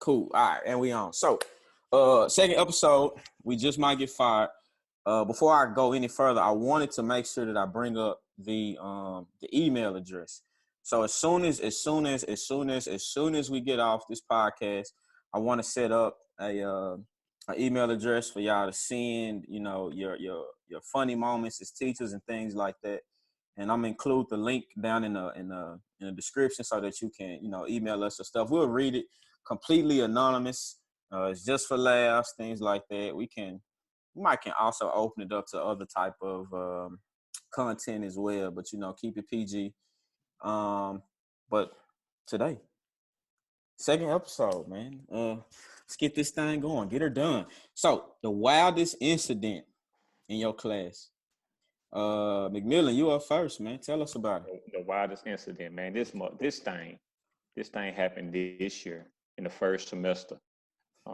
Cool. All right, and we on. So, second episode, we just might get fired. Before I go any further, I wanted to make sure that I bring up the email address. So as soon as we get off this podcast, I want to set up an email address for y'all to send, your funny moments as teachers and things like that. And I'm gonna include the link down in the description so that you can, email us or stuff. We'll read it completely anonymous. It's just for laughs, things like that. We might can also open it up to other type of content as well, but keep it PG. But today, second episode, man. Let's get this thing going, get her done. So the wildest incident in your class. McMillan, you up first, man. Tell us about it. The wildest incident, man. This thing happened this year in the first semester.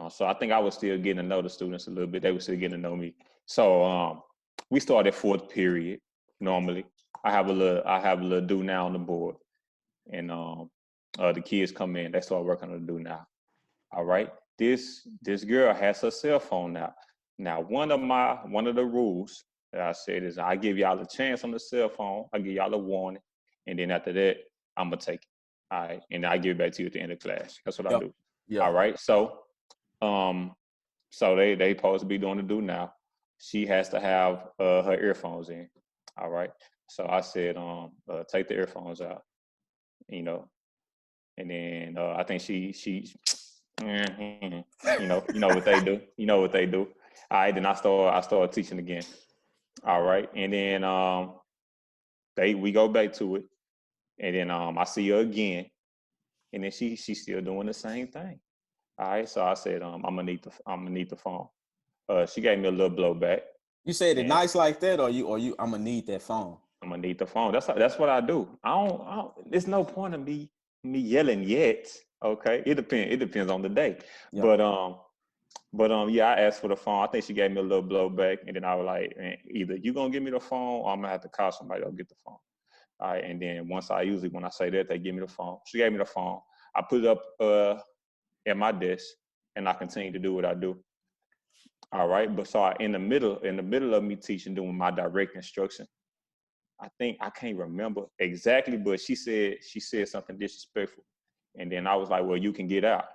So I think I was still getting to know the students a little bit. They were still getting to know me. So we started fourth period. Normally, I have a little do now on the board, and the kids come in. They start working on the do now. All right. This girl has her cell phone now. Now one of the rules that I said is I give y'all a chance on the cell phone. I give y'all a warning, and then after that, I'm gonna take it. All right, and I give it back to you at the end of class. That's what I do. Yeah. All right. So they supposed to be doing the do now. She has to have her earphones in. All right. So I said, take the earphones out, and then I think she you know what they do. You know what they do. All right. Then I started teaching again. All right. And then we go back to it, and then I see her again, and then she's still doing the same thing. All right, so I said, I'm gonna need the phone. She gave me a little blowback. You said it nice like that, or I'm gonna need that phone. I'm gonna need the phone. That's what I do. I don't. There's no point of me yelling yet. Okay, it depends on the day. Yeah. But yeah, I asked for the phone. I think she gave me a little blowback, and then I was like, either you gonna give me the phone, or I'm gonna have to call somebody to get the phone. All right, and then when I say that, they give me the phone. She gave me the phone. I put it up at my desk, and I continue to do what I do. All right, but so in the middle of me teaching, doing my direct instruction, I can't remember exactly, but she said something disrespectful, and then I was like, "Well, you can get out."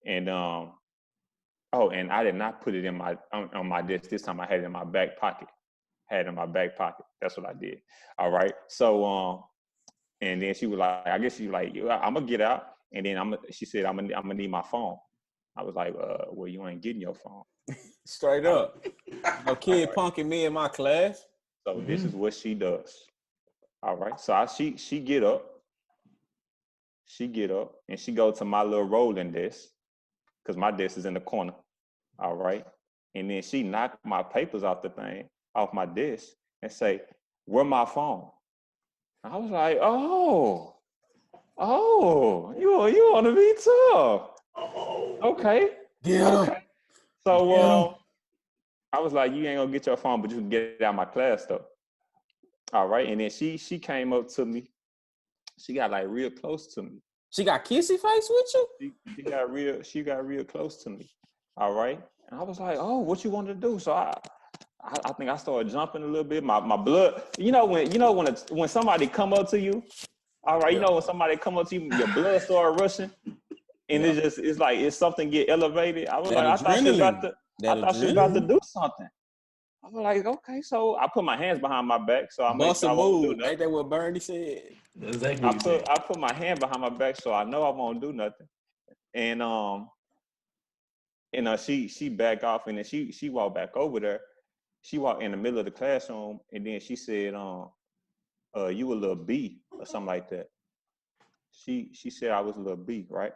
And and I did not put it in on my desk this time. I had it in my back pocket. That's what I did. All right, so and then she was like, I guess she was like, "I'm gonna get out." And then she said, I'm gonna need my phone. I was like, well, you ain't getting your phone. Straight up. No kid punking me in my class. So this is what she does. All right. So she get up. And she go to my little rolling desk, because my desk is in the corner. All right. And then she knocked my papers off my desk, and say, "Where my phone?" I was like, Oh, you want to be tough? Okay. Yeah. Okay. So I was like, you ain't gonna get your phone, but you can get it out of my class though. All right. And then she came up to me. She got like real close to me. She got kissy face with you? She got real close to me. All right. And I was like, oh, what you want to do? So I think I started jumping a little bit. My blood, when somebody come up to you. All right, when somebody come up to you, your blood started rushing, and it's like something get elevated. I was like, I thought she was about to do something. I was like, okay, so I put my hands behind my back, so I make sure I won't do nothing. Ain't that what Bernie said? Exactly. I put my hand behind my back, so I know I won't do nothing. And she backed off, and then she walked back over there. She walked in the middle of the classroom, and then she said, you a little B or something like that. She said I was a little B, right?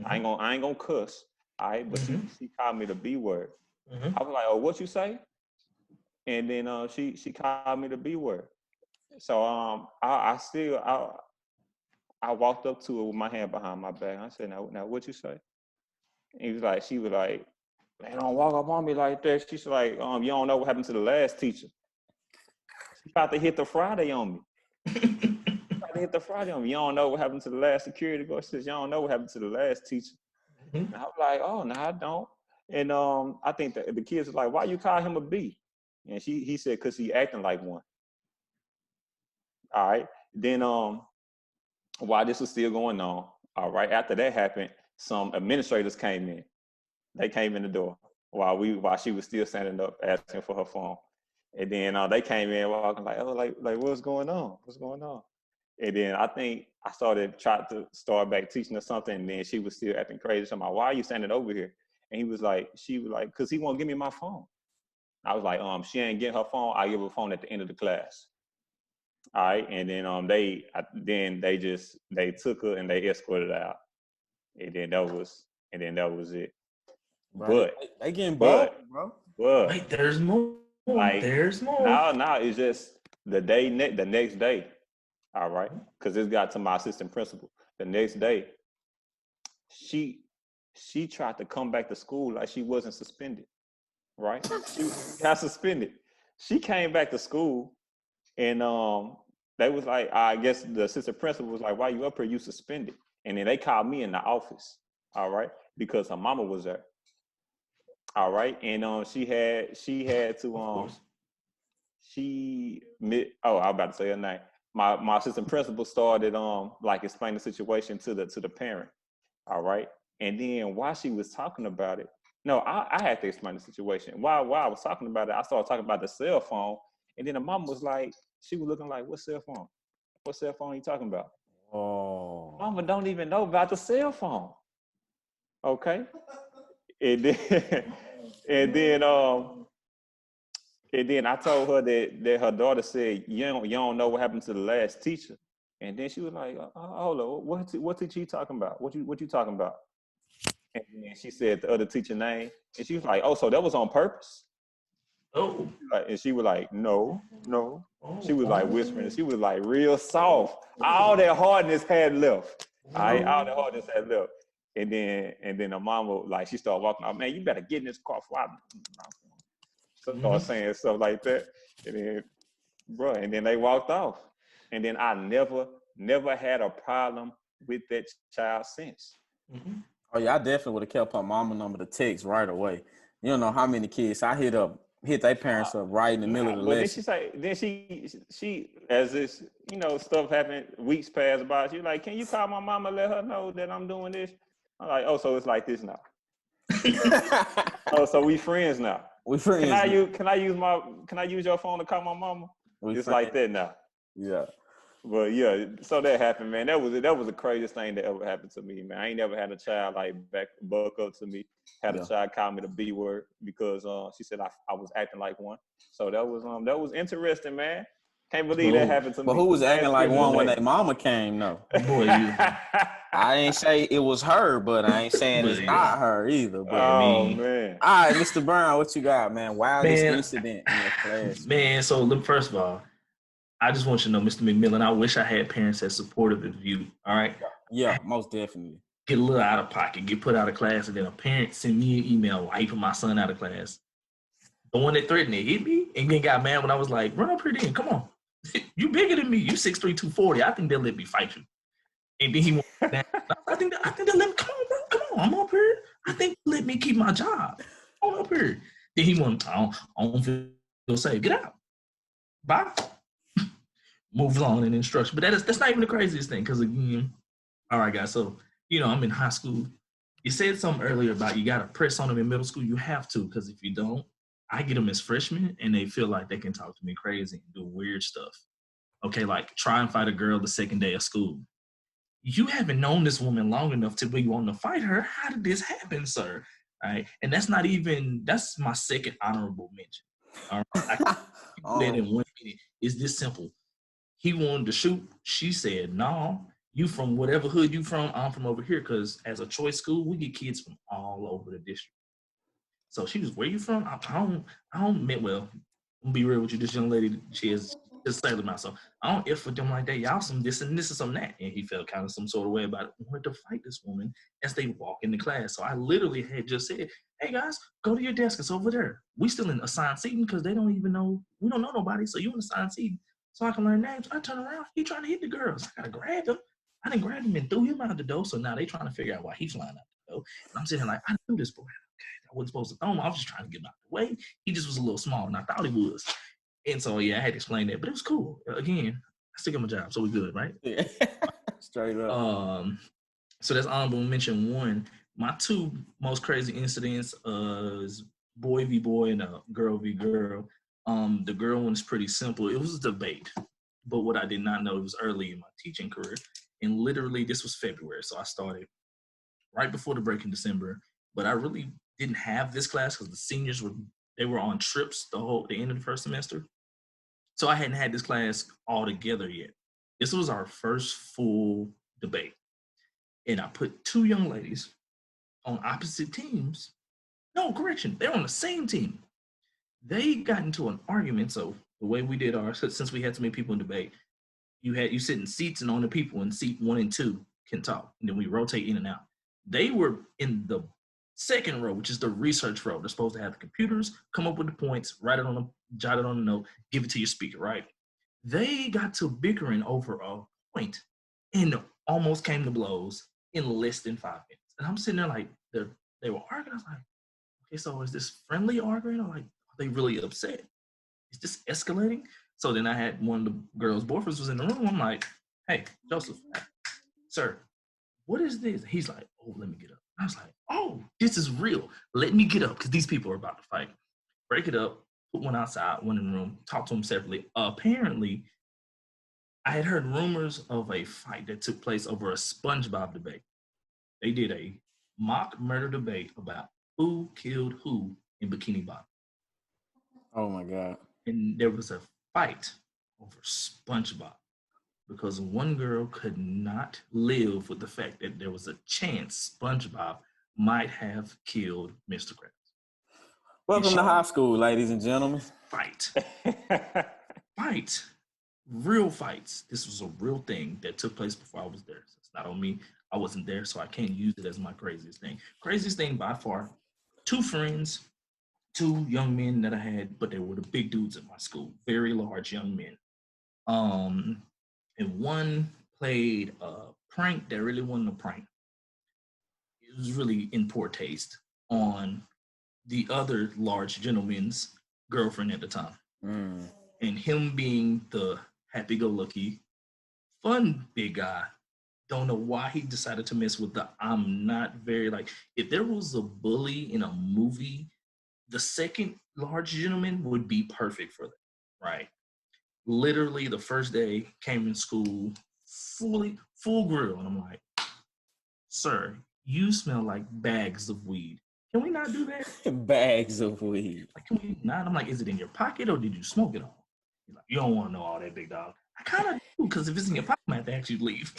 I ain't gonna cuss, all right? But she called me the B word. I was like, oh, what you say? And then she called me the B word. So I walked up to her with my hand behind my back. I said, now what you say? And she was like, man, don't walk up on me like that. She's like, you don't know what happened to the last teacher. She tried to hit the Friday on me. You don't know what happened to the last security guard. Says, you don't know what happened to the last teacher. And I'm like, oh, no, I don't. And I think the kids are like, why you call him a B? And he said, because he acting like one. All right. Then while this was still going on, all right, after that happened, some administrators came in. They came in the door while she was still standing up asking for her phone. And then they came in walking like, oh, like what's going on? What's going on? And then I think I tried to start back teaching her something, and then she was still acting crazy. So I'm like, why are you standing over here? And she was like, because he won't give me my phone. I was like, she ain't getting her phone. I give her phone at the end of the class. All right. And then they took her and they escorted her out. And then that was it. Bro, But they getting bold, bro. Wait, there's more. Like, there's more. Now it's just the next day. All right, because this got to my assistant principal. The next day, she tried to come back to school like she wasn't suspended. Right? She got suspended. She came back to school, and they was like, I guess the assistant principal was like, "Why you up here? You suspended." And then they called me in the office. All right, because her mama was there. All right, and she had to I was about to say her name. My assistant principal started like explain the situation to the parent. All right, and then while she was talking about it, no, I had to explain the situation. While I was talking about it, I started talking about the cell phone, and then the mom was like, she was looking like, what cell phone? What cell phone are you talking about? Oh, Mama don't even know about the cell phone. Okay, and then and then and then I told her that her daughter said, you don't know what happened to the last teacher. And then she was like, hold on, what teacher you talking about? What you talking about? And then she said the other teacher name. And she was like, oh, so that was on purpose? Oh. And she was like, no. She was like whispering. And she was like real soft. All that hardness had left. All that hardness had left. And then the mama, like, she started walking out, man, you better get in this car before I start saying stuff like that. And then, bro, and then they walked off. And then I never had a problem with that child since. Mm-hmm. Oh yeah, I definitely would have kept her mama number to text right away. You don't know how many kids I hit their parents up right in the middle of the lesson. Then she as this, stuff happened, weeks passed by. She was like, can you call my mama, let her know that I'm doing this? I'm like, oh, so it's like this now. Oh, so we friends now. We friends. Can I use your phone to call my mama? It's friends. Like that now. Yeah. But yeah, so that happened, man. That was the craziest thing that ever happened to me, man. I ain't never had a child like buck up to me. Had a child call me the B word because she said I was acting like one. So that was interesting, man. Can't believe that happened to me. But who was acting like one when their mama came? No. Boy, I ain't say it was her, but I ain't saying it's not her either. But man. All right, Mr. Brown, what you got, man? Wildest incident in your class. Man, so look, first of all, I just want you to know, Mr. McMillan, I wish I had parents as supportive of you. All right? Yeah, most definitely. Get a little out of pocket, get put out of class, and then a parent send me an email wiping my son out of class. The one that threatened to hit me and then got mad when I was like, run up here then, come on. You bigger than me. You 6'3", 240. I think they'll let me fight you. And then he went down. I think they'll let me, come on, bro, come on. I'm up here. I think they'll let me keep my job. I'm up here. Then he went, I don't feel safe. Get out. Bye. Moves on in instruction. But that's not even the craziest thing, because again, all right, guys, so, I'm in high school. You said something earlier about you got to press on them in middle school. You have to, because if you don't, I get them as freshmen, and they feel like they can talk to me crazy and do weird stuff. Okay, like try and fight a girl the second day of school. You haven't known this woman long enough to be wanting to fight her. How did this happen, sir? All right, and that's my second honorable mention. All right, I can do that in 1 minute. It's this simple. He wanted to shoot. She said, no, you from whatever hood you from, I'm from over here, because as a choice school, we get kids from all over the district. So she was, where you from? I don't mean, well, I'm gonna be real with you. This young lady, she is just Sailor Mouse. So I don't if with them like that. Y'all some this and this and some that. And he felt kind of some sort of way about it. I wanted to fight this woman as they walk into class. So I literally had just said, hey guys, go to your desk. It's over there. We still in assigned seating because they don't even know, we don't know nobody. So you in assigned seating. So I can learn names. I turn around, he trying to hit the girls. I gotta grab him. I didn't grab him and threw him out the door. So now they trying to figure out why he's flying out though. And I'm sitting here like, I knew this boy. Okay, I wasn't supposed to throw him. I was just trying to get him out of the way. He just was a little small, and I thought he was. And so, yeah, I had to explain that. But it was cool. Again, I still got my job, so we good, right? Yeah. Straight up. So that's honorable mention one. My two most crazy incidents is boy v boy and girl v girl. The girl one is pretty simple. It was a debate. But what I did not know, it was early in my teaching career. And literally, this was February. So I started right before the break in December. But I really didn't have this class because the seniors were on trips the end of the first semester. So I hadn't had this class all together yet. This was our first full debate. And I put two young ladies on opposite teams. No, correction, they're on the same team. They got into an argument. So the way we did ours, since we had so many people in debate, you sit in seats, and on the people in seat 1 and 2 can talk, and then we rotate in and out. They were in the second row, which is the research row. They're supposed to have the computers, come up with the points, jot it on a note, give it to your speaker, right? They got to bickering over a point and almost came to blows in less than 5 minutes. And I'm sitting there like, they were arguing. I was like, okay, so is this friendly arguing, or like, are they really upset? Is this escalating? So then I had one of the girls' boyfriends was in the room. I'm like, hey, Joseph, sir, what is this? He's like, oh, let me get up. I was like, oh, this is real. Let me get up because these people are about to fight. Break it up, put one outside, one in the room, talk to them separately. Apparently, I had heard rumors of a fight that took place over a SpongeBob debate. They did a mock murder debate about who killed who in Bikini Bottom. Oh my God. And there was a fight over SpongeBob because one girl could not live with the fact that there was a chance SpongeBob might have killed Mr. Krabs. Welcome to high school, ladies and gentlemen. Fight. Fight. Real fights. This was a real thing that took place before I was there. So it's not on me. I wasn't there, so I can't use it as my craziest thing. Craziest thing by far, two friends, two young men that I had, but they were the big dudes at my school, very large young men. And one played a prank that really wasn't a prank. It was really in poor taste on the other large gentleman's girlfriend at the time. And him being the happy-go-lucky, fun big guy, don't know why he decided to mess with I'm not very, like, if there was a bully in a movie, the second large gentleman would be perfect for that, right? Literally, the first day, came in school, full grill, and I'm like, sir, you smell like bags of weed. Can we not do that? Bags of weed. Like, can we not? I'm like, is it in your pocket or did you smoke it all? He's like, you don't want to know all that, big dog. I kind of do, because if it's in your pocket, I might have to actually leave.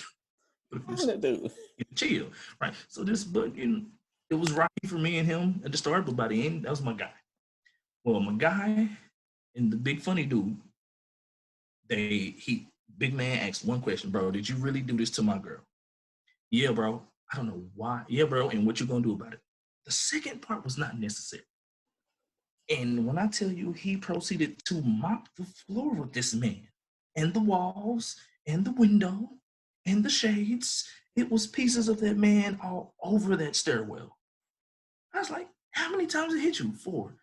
But if you chill, right? So it was rocky for me and him at the start, but by the end, that was my guy. Well, my guy and the big funny dude, big man asked one question, bro, did you really do this to my girl? Yeah, bro. I don't know why. Yeah, bro. And what you gonna do about it? The second part was not necessary. And when I tell you, he proceeded to mop the floor with this man and the walls and the window and the shades. It was pieces of that man all over that stairwell. I was like, how many times did it hit you? 4.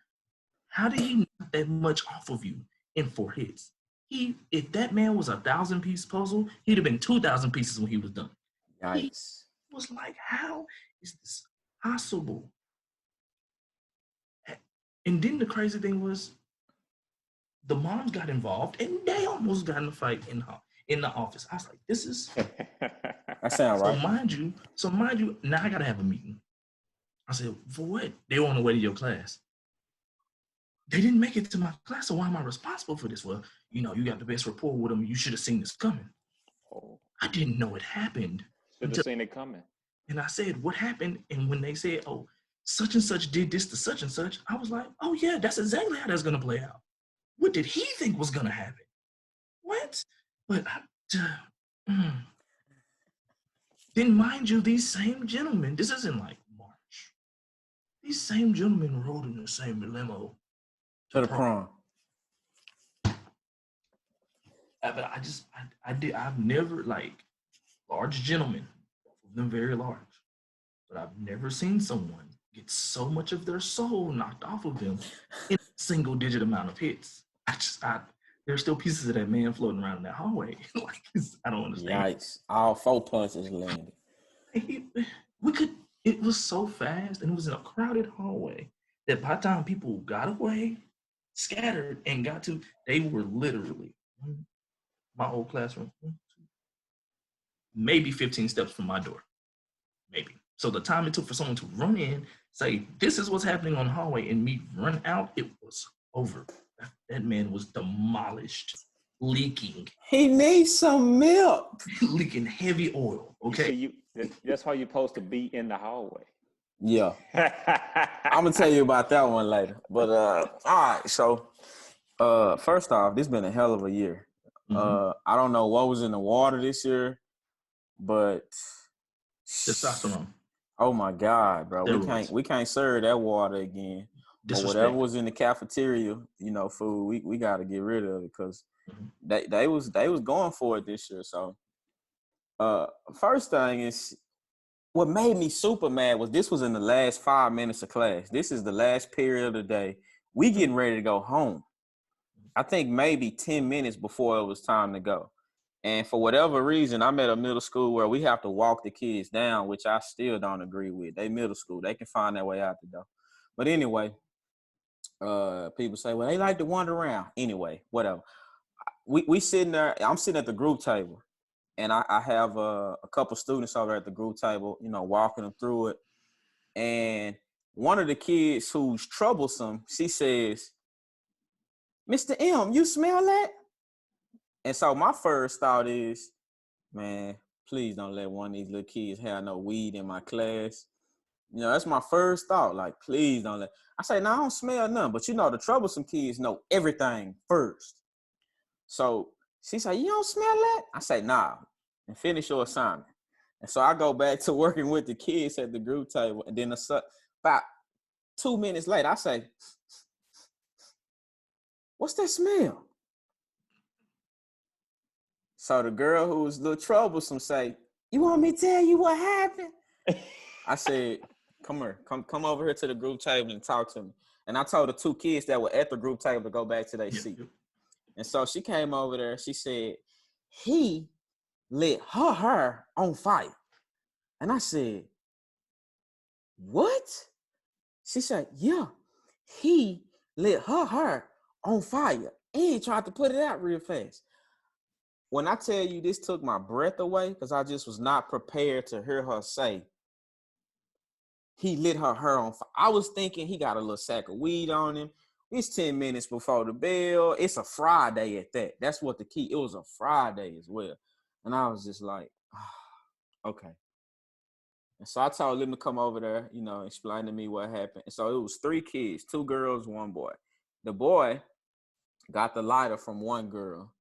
How did he knock that much off of you in 4 hits? If that man was a 1,000-piece puzzle, he'd have been 2,000 pieces when he was done. Yikes. He was like, how is this possible? And then the crazy thing was, the moms got involved, and they almost got in a fight in the office. I was like, this is... That sounds right. So mind you, now I got to have a meeting. I said, for what? They were on the way to your class. They didn't make it to my class, so why am I responsible for this? Well, you got the best rapport with them. You should have seen this coming. Oh. I didn't know it happened. Should have seen it coming. And I said, what happened? And when they said, oh, such and such did this to such and such, I was like, oh yeah, that's exactly how that's going to play out. What did he think was going to happen? What? But then mind you, these same gentlemen, this isn't like March. These same gentlemen rode in the same limo to the prom. But I've never, like, large gentlemen, both of them very large. but I've never seen someone get so much of their soul knocked off of them in a single digit amount of hits. There's still pieces of that man floating around in that hallway. Like, I don't understand. Yikes! All 4 punches landed. It was so fast, and it was in a crowded hallway that by the time people got away, scattered, and they were literally my old classroom, maybe 15 steps from my door, maybe. So the time it took for someone to run in, say, this is what's happening on the hallway, and me run out, it was over. That man was demolished, leaking. He needs some milk. Leaking heavy oil, okay? That's how you're supposed to be in the hallway. Yeah. I'm going to tell you about that one later. But, all right, so first off, this has been a hell of a year. I don't know what was in the water this year, but testosterone. Oh my God, bro. Steroids. We can't serve that water again. Or whatever was in the cafeteria, food, we got to get rid of it because they was going for it this year. So first thing is, what made me super mad was this was in the last 5 minutes of class. This is the last period of the day. We getting ready to go home. I think maybe 10 minutes before it was time to go. And for whatever reason, I'm at a middle school where we have to walk the kids down, which I still don't agree with. They middle school. They can find their way out the door. But anyway, people say, well, they like to wander around. Anyway, whatever. We sitting there. I'm sitting at the group table. And I have a couple students over at the group table, walking them through it. And one of the kids who's troublesome, she says, Mr. M, you smell that? And so my first thought is, man, please don't let one of these little kids have no weed in my class. That's my first thought. Like, please don't let. I say, no, I don't smell none. But the troublesome kids know everything first. So she said, you don't smell that? I say, nah, and finish your assignment. And so I go back to working with the kids at the group table. And then about 2 minutes later, I say, what's that smell? So the girl who was a little troublesome say, you want me to tell you what happened? I said, come here, come over here to the group table and talk to me. And I told the 2 kids that were at the group table to go back to their seat. And so she came over there. She said, he lit her hair on fire. And I said, what? She said, yeah, he lit her hair on fire. And he tried to put it out real fast. When I tell you this took my breath away, because I just was not prepared to hear her say, he lit her hair on fire. I was thinking he got a little sack of weed on him. It's 10 minutes before the bell. It's a Friday at that. That's what the key. It was a Friday as well. And I was just like, okay. And so I told him to come over there, explain to me what happened. And so it was 3 kids, 2 girls, 1 boy. The boy got the lighter from one girl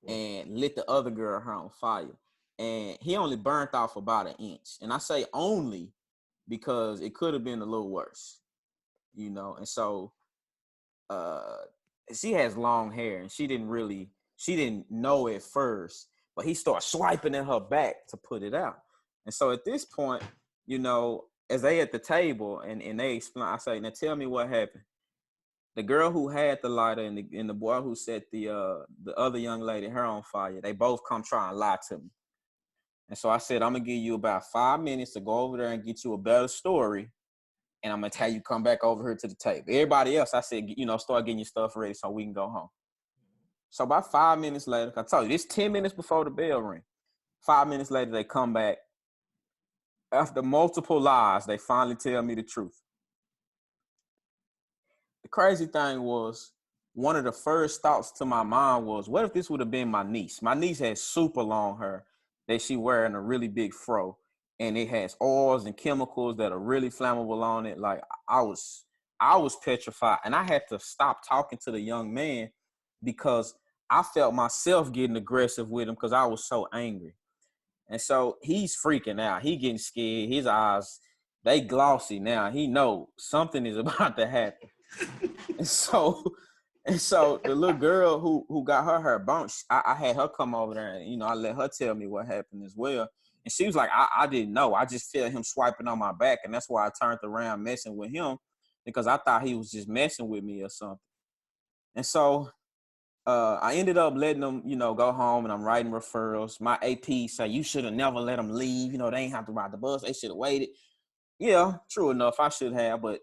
and lit the other girl hair on fire. And he only burnt off about 1 inch. And I say only because it could have been a little worse, And so she has long hair and she didn't know at first, but he started swiping in her back to put it out. And so at this point, as they at the table and they explain, I say, now tell me what happened. The girl who had the lighter and the boy who set the other young lady hair on fire, they both come try and lie to me. And so I said, I'm going to give you about 5 minutes to go over there and get you a better story. And I'm going to tell you come back over here to the table. Everybody else, I said, start getting your stuff ready so we can go home. So about 5 minutes later, I told you, it's 10 minutes before the bell ring. 5 minutes later, they come back. After multiple lies, they finally tell me the truth. The crazy thing was, one of the first thoughts to my mind was, what if this would have been my niece? My niece has super long hair that she wearing a really big fro, and it has oils and chemicals that are really flammable on it. Like I was petrified, and I had to stop talking to the young man because I felt myself getting aggressive with him because I was so angry. And so he's freaking out. He getting scared. His eyes, they glossy now. He know something is about to happen. And so the little girl who got her hair bunched, I had her come over there and, I let her tell me what happened as well. And she was like, I didn't know. I just felt him swiping on my back. And that's why I turned around messing with him, because I thought he was just messing with me or something. And so I ended up letting them, go home, and I'm writing referrals. My AP say, you should have never let them leave. They ain't have to ride the bus. They should have waited. Yeah, true enough. I should have. But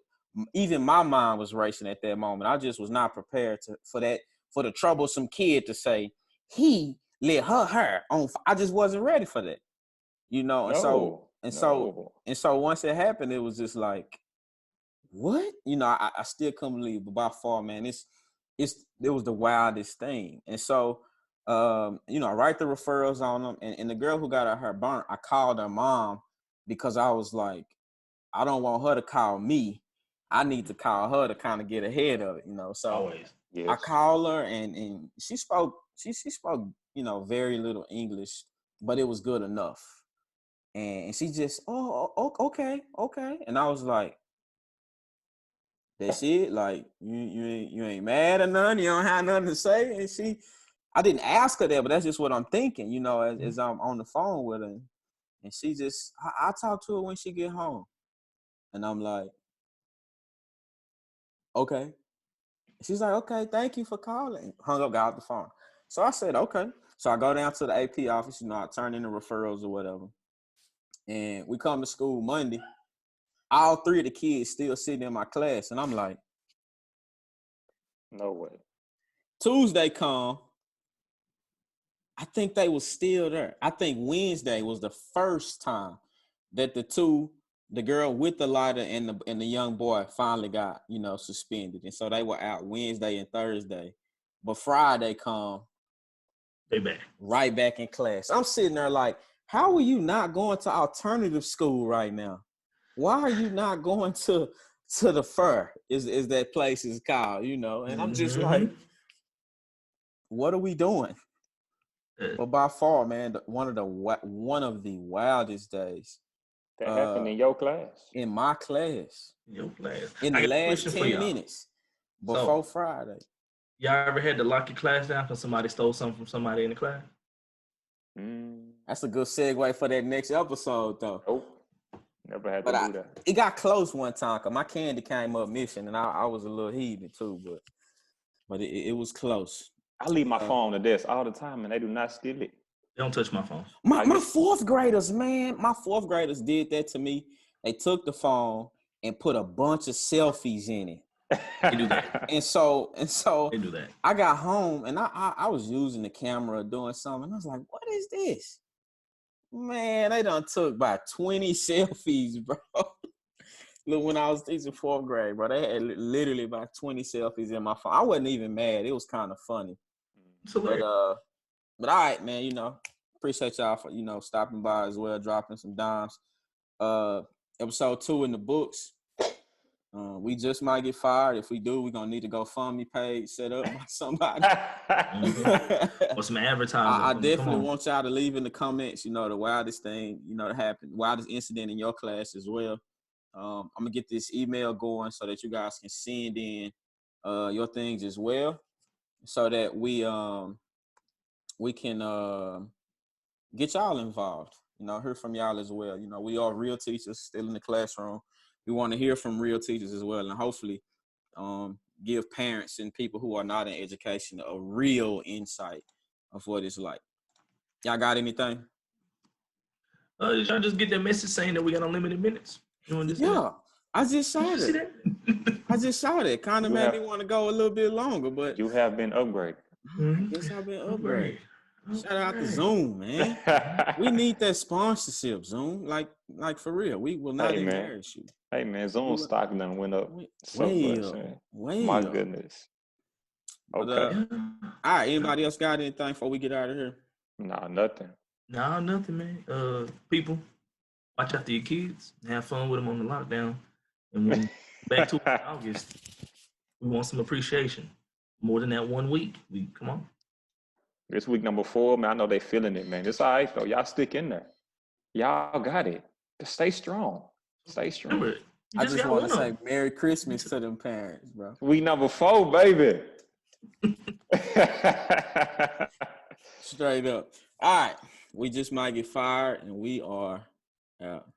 even my mind was racing at that moment. I just was not prepared for the troublesome kid to say, he let her on. I just wasn't ready for that, And so once it happened, it was just like, what? I still couldn't believe. But by far, man, it was the wildest thing. And so, I write the referrals on them. And the girl who got her burnt, I called her mom, because I was like, I don't want her to call me. I need to call her to kind of get ahead of it, So always. Yes. I called her, and she spoke, she spoke, very little English, but it was good enough. And she just, okay. And I was like, that's it? Like, you ain't mad or nothing? You don't have nothing to say? And I didn't ask her that, but that's just what I'm thinking, as I'm on the phone with her. And she just, I'll talk to her when she get home. And I'm like, okay. She's like, okay, thank you for calling. Hung up, got off the phone. So I said, okay. So I go down to the AP office, I turn in the referrals or whatever. And we come to school Monday. All three of the kids still sitting in my class. And I'm like, no way. Tuesday come, I think they was still there. I think Wednesday was the first time that the girl with the lighter and the young boy finally got, suspended. And so they were out Wednesday and Thursday. But Friday come, they back. Right back in class. I'm sitting there like, how are you not going to alternative school right now? Why are you not going to the Fur, is that place is called, And I'm just like, what are we doing? But by far, man, one of the wildest days. That happened in your class? In my class. In your class. In the last 10 minutes before Friday. Y'all ever had to lock your class down because somebody stole something from somebody in the class? That's a good segue for that next episode, though. Nope. Never had to do that. It got close one time because my candy came up missing, and I was a little heathen too, but it was close. I leave my phone on the desk all the time, and they do not steal it. They don't touch my phone. My fourth graders, man, did that to me. They took the phone and put a bunch of selfies in it. They do that. And so they do that. I got home and I was using the camera doing something. I was like, what is this? Man, they done took about 20 selfies, bro. Look, when I was teaching fourth grade, bro, they had literally about 20 selfies in my phone. I wasn't even mad. It was kind of funny. But all right, man, appreciate y'all for, stopping by as well, dropping some dimes. Episode 2 in the books. We just might get fired. If we do, we're going to need a GoFundMe page set up by somebody. Or some advertising. I definitely want y'all to leave in the comments, the wildest thing, that happened, wildest incident in your class as well. I'm going to get this email going so that you guys can send in your things as well, so that we can get y'all involved, hear from y'all as well. We are real teachers still in the classroom. We want to hear from real teachers as well, and hopefully give parents and people who are not in education a real insight of what it's like. Y'all got anything? Did y'all just get that message saying that we got unlimited minutes? Yeah, I just saw that. I just saw that. Kind of made me want to go a little bit longer, but you have been upgraded. I guess I've been upgraded. Shout out to Zoom, man. We need that sponsorship, Zoom. Like for real. We will not embarrass you. Hey, man, Zoom stock done went up so much, man. My goodness. Okay. All right, anybody else got anything before we get out of here? Nah, nothing. Nah, nothing, man. People, watch after your kids. Have fun with them on the lockdown. And when back to August, we want some appreciation. More than that 1 week. Come on. This week number 4, man, I know they feeling it, man. It's all right, though. Y'all stick in there. Y'all got it. Just stay strong. Stay strong. Remember, I just want to say Merry Christmas to them parents, bro. Week number 4, baby. Straight up. All right. We just might get fired, and we are out.